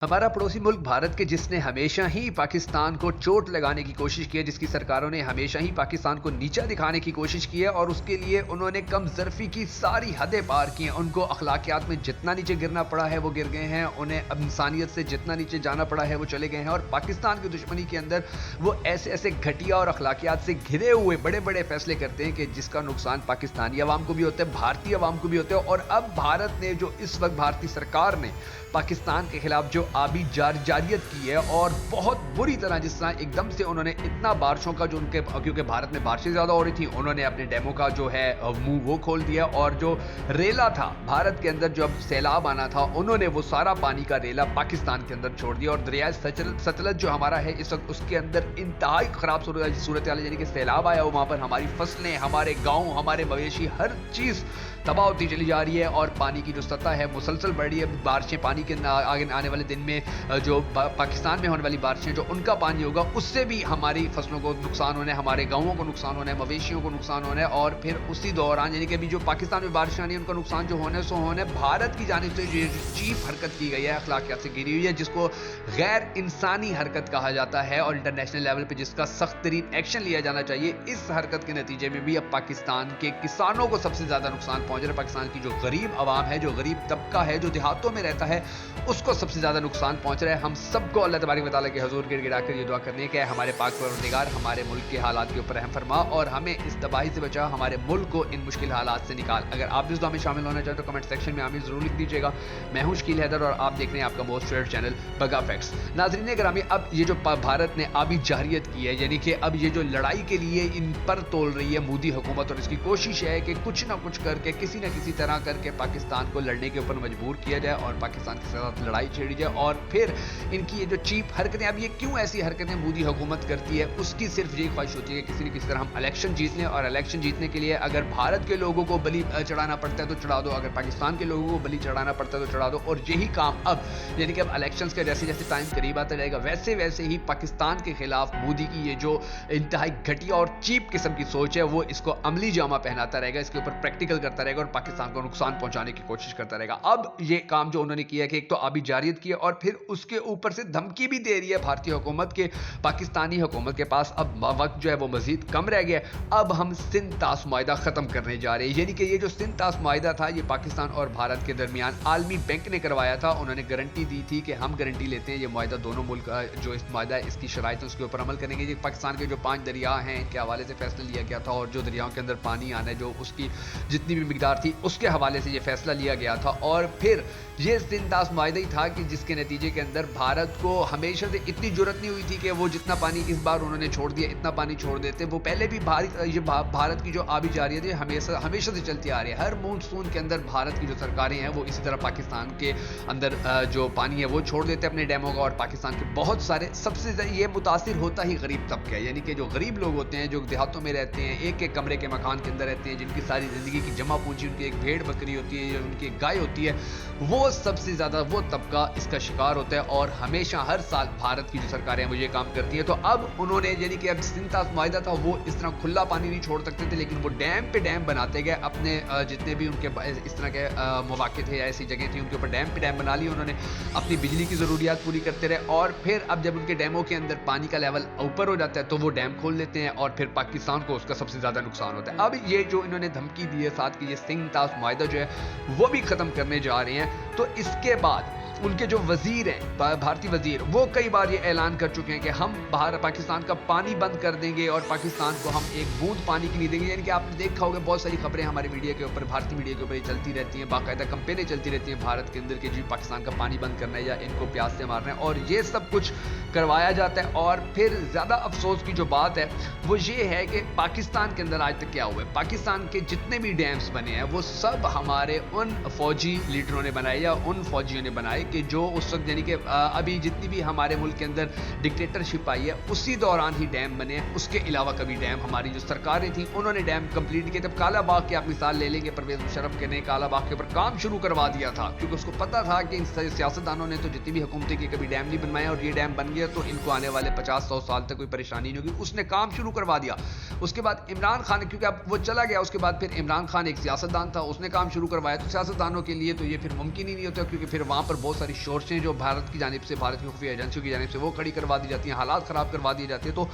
हमारा पड़ोसी मुल्क भारत के जिसने हमेशा ही पाकिस्तान को चोट लगाने की कोशिश की है, जिसकी सरकारों ने हमेशा ही पाकिस्तान को नीचा दिखाने की कोशिश की है और उसके लिए उन्होंने कम ज़र्फ़ी की सारी हदें पार की हैं। उनको अखलाकियात में जितना नीचे गिरना पड़ा है वो गिर गए हैं, उन्हें अब इंसानियत से जितना नीचे जाना पड़ा है वो चले गए हैं। और पाकिस्तान की दुश्मनी के अंदर वो ऐसे ऐसे घटिया और अखलाकियात से घिरे हुए बड़े बड़े फैसले करते हैं कि जिसका नुकसान पाकिस्तानी अवाम को भी होता है, भारतीय अवाम को भी होता है। और अब भारत ने जो इस वक्त भारतीय सरकार ने पाकिस्तान के खिलाफ जो आबी जारियत की है और बहुत बुरी तरह, जिस तरह एकदम से उन्होंने इतना बारिशों का जो उनके, क्योंकि भारत में बारिशें ज़्यादा हो रही थी, उन्होंने अपने डैमों का जो है मुंह वो खोल दिया। और जो रेला था भारत के अंदर, जो अब सैलाब आना था, उन्होंने वो सारा पानी का रेला पाकिस्तान के अंदर छोड़ दिया। और दरिया सतलज जो हमारा है इस वक्त, उसके अंदर इंतहाई ख़राब सूरत हाल, यानी कि सैलाब आया हो, वहाँ पर हमारी फसलें, हमारे गाँव, हमारे मवेशी, हर चीज़ तबाह होती चली जा रही है। और पानी की जो सतह है मुसलसल बढ़ रही है। बारिशें, पानी के आगे आने वाले दिन में जो पाकिस्तान में होने वाली बारिशें, जो उनका पानी होगा, उससे भी हमारी फसलों को नुकसान होने, हमारे गांवों को नुकसान होने, मवेशियों को नुकसान होने। और फिर उसी दौरान, यानी कि अभी जो पाकिस्तान में बारिशें आनी है, उनका नुकसान जो होने सो होने, भारत की जानिब से जो चीप हरकत की गई है, अखलाकियात से घिरी हुई है, जिसको गैर इंसानी हरकत कहा जाता है और इंटरनेशनल लेवल पर जिसका सख्त तरीन एक्शन लिया जाना चाहिए। इस हरकत के नतीजे में भी अब पाकिस्तान के किसानों को सबसे ज्यादा नुकसान पहुंच रहा है। पाकिस्तान की जो गरीब आवाम है, जो गरीब तबका है, जो देहातों में रहता है, उसको सबसे ज्यादा नुकसान पहुंच रहा है। हम सबको अल्लाह तबारक व तआला के हुजूर गिड़गिड़ा कर ये दुआ करनी है कि हमारे पाक परवरदिगार हमारे मुल्क के हालात के ऊपर रहम फरमा और हमें इस तबाही से बचा, हमारे मुल्क को इन मुश्किल हालात से निकाल। अगर आप भी इस दुआ में शामिल होना चाहते तो कमेंट सेक्शन में आमीन जरूर लिख दीजिएगा। मैं हूं शकील हैदर और आप देख रहे हैं आपका मोस्ट फेवरेट चैनल बगा फैक्ट्स। नाज़रीन गिरामी, अब ये जो भारत ने आबी जारियत की है, यानी कि अब ये जो लड़ाई के लिए इन पर तोल रही है मोदी हुकूमत, और इसकी कोशिश है कि कुछ ना कुछ करके, किसी न किसी तरह करके पाकिस्तान को लड़ने के ऊपर मजबूर किया जाए और पाकिस्तान के साथ लड़ाई छेड़ी जाए। और फिर इनकी ये जो चीप हरकतें, अब ये क्यों ऐसी हरकतें मोदी हुकूमत करती है, उसकी सिर्फ ये ख्वाहिश होती है कि किसी न किसी तरह हम इलेक्शन जीत लें। और इलेक्शन जीतने के लिए अगर भारत के लोगों को बलि चढ़ाना पड़ता है तो चढ़ा दो, अगर पाकिस्तान के लोगों को बलि चढ़ाना पड़ता है तो चढ़ा दो। और यही काम अब, यानी कि अब इलेक्शंस का जैसे जैसे टाइम करीब आता जाएगा, वैसे वैसे ही पाकिस्तान के खिलाफ मोदी की ये जो इंतहाई घटिया और चीप किस्म की सोच है, वो इसको अमली जामा पहनाता रहेगा, इसके ऊपर प्रैक्टिकल करता रहेगा और पाकिस्तान को नुकसान पहुंचाने की कोशिश करता रहेगा। अब ये काम जो उन्होंने किया है कि एक तो आबी जारियत की है और फिर उसके ऊपर से धमकी भी दे रही है भारतीय हुकूमत के, पाकिस्तानी हुकूमत के पास अब वक्त जो है वो मजीद कम रह गया। अब हम सिंध ताश मुआहिदा खत्म करने जा रहे हैं। यानी कि ये जो सिंध ताश मुआहिदा था, ये पाकिस्तान और भारत के दरमियान आलमी बैंक ने करवाया था। उन्होंने गारंटी दी थी कि हम गारंटी लेते हैं ये मुआहिदा, दोनों मुल्क जो इस मुआहिदा है इसकी शराइत उसके ऊपर अमल करेंगे। ये पाकिस्तान के जो 5 दरिया हैं, इनके हवाले से फैसला लिया गया था और जो दरियाओं के अंदर पानी आना है, जो उसकी जितनी भी मिकदार थी, उसके हवाले से ये फैसला लिया गया था। और फिर ये सिंध ताश मुआहिदा ही था कि जिसके नतीजे के अंदर भारत को हमेशा से इतनी जरूरत नहीं हुई थी कि वो जितना पानी इस बार उन्होंने छोड़ दिया, इतना पानी छोड़ देते। वो पहले भी भारत की जो आबी जारियत है हमेशा से चलती आ रही है। हर मानसून के अंदर भारत की जो सरकारें हैं वो इसी तरह पाकिस्तान के अंदर जो पानी है वो छोड़ देते हैं अपने डैमों का। और पाकिस्तान के बहुत सारे, सबसे ज़्यादा ये मुतासिर होता ही गरीब तबका है, यानी कि जो गरीब लोग होते हैं, जो देहातों में रहते हैं, एक एक कमरे के मकान के अंदर रहते हैं, जिनकी सारी ज़िंदगी की जमा पूंजी उनकी एक भेड़ बकरी होती है या उनकी एक गाय होती है, वो सबसे ज़्यादा वो तबका इसका शिकार होता है। और हमेशा हर साल भारत की जो सरकारें हैं वो ये काम करती हैं। तो अब उन्होंने, यानी कि अब सिंध ताश मुआहिदा था, वो इस तरह खुला पानी नहीं छोड़ सकते थे, लेकिन वो डैम पे डैम बनाते गए। अपने जितने भी उनके इस तरह के मौके थे या ऐसी जगह थी, उनके ऊपर डैम पे डैम बना लिए उन्होंने, अपनी बिजली की ज़रूरियात पूरी करते रहे। और फिर अब जब उनके डैमों के अंदर पानी का लेवल ऊपर हो जाता है तो वो डैम खोल लेते हैं और फिर पाकिस्तान को उसका सबसे ज़्यादा नुकसान होता है। अब ये जो इन्होंने धमकी दी है साथ की, ये सिंध ताश मुआहिदा जो है वो भी ख़त्म करने जा रहे हैं। तो इसके बाद उनके जो वजीर हैं, भारतीय वजीर, वो कई बार ये ऐलान कर चुके हैं कि हम पाकिस्तान का पानी बंद कर देंगे और पाकिस्तान को हम एक बूंद पानी की नहीं देंगे। यानी कि आपने देखा होगा बहुत सारी खबरें हमारे मीडिया के ऊपर, भारतीय मीडिया के ऊपर ये चलती रहती हैं, बाकायदा कंपेनें चलती रहती हैं भारत के अंदर कि जी पाकिस्तान का पानी बंद करना है या इनको प्यास से मारना है, और ये सब कुछ करवाया जाता है। और फिर ज़्यादा अफसोस की जो बात है वो ये है कि पाकिस्तान के अंदर आज तक क्या हुआ है, पाकिस्तान के जितने भी डैम्स बने हैं वो सब हमारे उन फौजी लीडरों ने बनाए या उन फौजियों ने बनाए कि जो उस वक्त, यानी कि अभी जितनी भी हमारे मुल्क के अंदर डिक्टेटरशिप आई है उसी दौरान ही डैम बने हैं। उसके अलावा कभी डैम, हमारी जो सरकारें थी उन्होंने डैम कंप्लीट किए। तब काला बाग की आप मिसाल ले लेंगे, परवेज मुशर्रफ के ने काला बाग के ऊपर काम शुरू करवा दिया था, क्योंकि उसको पता था कि इन सियासतदानों ने तो जितनी भी हुकूमतें की कभी डैम नहीं बनवाया, और ये डैम बन गया तो इनको आने वाले 50-100 साल तक कोई परेशानी नहीं होगी। उसने काम शुरू करवा दिया। उसके बाद इमरान खान, क्योंकि अब वो चला गया, उसके बाद फिर इमरान खान एक सियासतदान था, उसने काम शुरू करवाया। तो सियासतदानों के लिए तो ये फिर मुमकिन ही नहीं होता, क्योंकि फिर वहां पर बहुत सारी शोरशें जो भारत की जानिब से, भारत की खुफिया एजेंसियों की जानिब से वो खड़ी करवा दी जाती हैं, हालात ख़राब करवा दिए जाते हैं। तो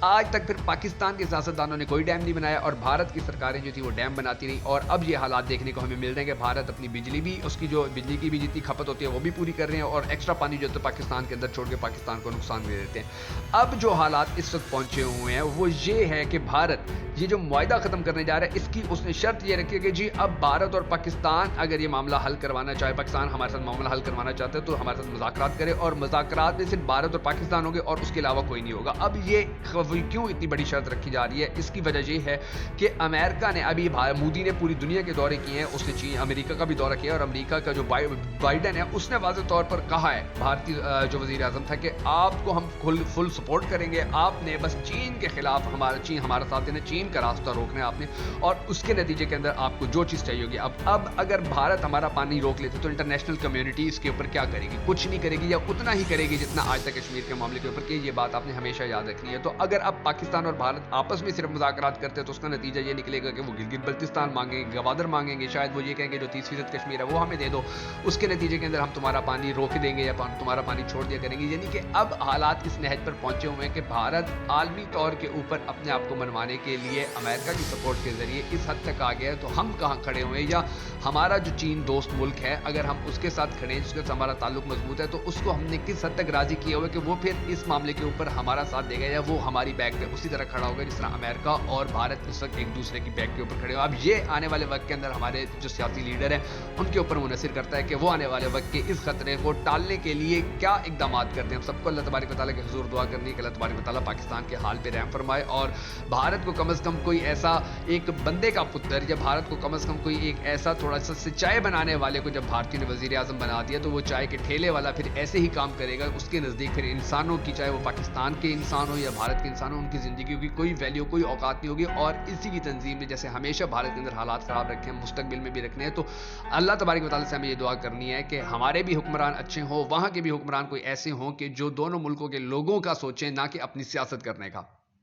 आज तक फिर पाकिस्तान के सियासतदानों ने कोई डैम नहीं बनाया और भारत की सरकारें जो थी वो डैम बनाती रही, और अब ये हालात देखने को हमें मिल रहे हैं कि भारत अपनी बिजली भी, उसकी जो बिजली की भी जितनी खपत होती है वो भी पूरी कर रहे हैं, और एक्स्ट्रा पानी जो है पाकिस्तान के अंदर छोड़ के पाकिस्तान को नुकसान दे देते हैं। अब जो हालात इस वक्त पहुंचे हुए हैं वो ये है कि भारत ये जो मुआहिदा खत्म करने जा रहा है, इसकी उसने शर्त ये रखी है कि जी अब भारत और पाकिस्तान अगर ये मामला हल करवाना चाहे, पाकिस्तान हमारे साथ मामला हल करवाना चाहते हैं तो हमारे साथ मुज़ाकरात करे, और मुज़ाकरात में सिर्फ भारत और पाकिस्तान होंगे और उसके अलावा कोई नहीं होगा। अब ये क्यों इतनी बड़ी शर्त रखी जा रही है? इसकी वजह ये है कि अमेरिका ने, अभी मोदी ने पूरी दुनिया के दौरे किए हैं, उसने चीन, अमेरिका का भी दौरा किया, और अमेरिका का जो बाइडन है उसने वाज़ेह तौर पर कहा है भारतीय जो वज़ीर आज़म था कि आपको हम फुल सपोर्ट करेंगे, आपने बस चीन के खिलाफ चीन हमारा साथ देना, चीन का रास्ता रोकना है आपने, और उसके नतीजे के अंदर आपको जो चीज़ चाहिए होगी। अब अगर भारत हमारा पानी रोक लेते तो इंटरनेशनल कम्युनिटी इसके ऊपर क्या करेगी? कुछ नहीं करेगी, या उतना ही करेगी जितना आज तक कश्मीर के मामले के ऊपर की। ये बात आपने हमेशा याद रखनी है। तो अगर अब पाकिस्तान और भारत आपस में सिर्फ मुज़ाकरात करते हैं तो उसका नतीजा ये निकलेगा कि वो गिलगित बल्तिस्तान मांगेंगे, गवादर मांगेंगे, शायद वो ये कहेंगे जो 30% कश्मीर है वो हमें दे दो, उसके नतीजे के अंदर हम तुम्हारा पानी रोक देंगे या तुम्हारा पानी छोड़ दिया करेंगे। यानी कि अब हालात इस नहज पर पहुंचे हुए हैं कि भारत आलमी तौर के ऊपर अपने आप को मनवाने के लिए अमेरिका की सपोर्ट के जरिए इस हद तक आ गया है। तो हम कहाँ खड़े हुए हैं, या हमारा जो चीन दोस्त मुल्क है अगर हम उसके साथ खड़े हैं, जिसके साथ हमारा ताल्लुक मजबूत है, तो उसको हमने किस हद तक राजी किया हुआ कि वो फिर इस मामले के ऊपर हमारा साथ देगा, या वो हमारी बैक पे उसी तरह खड़ा होगा जिस तरह अमेरिका और भारत इस वक्त एक दूसरे की बैक के ऊपर खड़े हो। अब ये आने वाले वक्त के अंदर हमारे जो सियासी लीडर हैं उनके ऊपर मुनसिर करता है कि वो आने वाले वक्त के इस खतरे को टालने के लिए क्या इकदाम करते हैं। हम सबको अल्लाह तबारक व तआला के हुजूर दुआ करनी है कि अल्लाह तबारक व तआला पाकिस्तान के हाल पे रहम फरमाए, और भारत को कम से कम कोई ऐसा एक बंदे का पुत्र, या भारत को कम से कम कोई एक ऐसा थोड़ा सा चाय बनाने वाले को जब भारतीय ने वजीर आजम बना दिया तो वो चाय के ठेले वाला फिर ऐसे ही काम करेगा। उसके नज़दीक फिर इंसानों की, चाहे वो पाकिस्तान के इंसान हो या भारत के इंसान हो, उनकी ज़िंदगी की कोई वैल्यू, कोई औकात नहीं होगी। और इसी की तंजीम में जैसे हमेशा भारत के अंदर हालात ख़राब रखे हैं, मुस्तकबिल में भी रखने हैं, तो अल्लाह तबारक व तआला से हमें ये दुआ करनी है कि हमारे भी हुक्मरान अच्छे हों, वहाँ के भी हुक्मरान कोई ऐसे हों कि जो दोनों मुल्कों के लोगों का सोचें, ना कि अपनी सियासत करने का।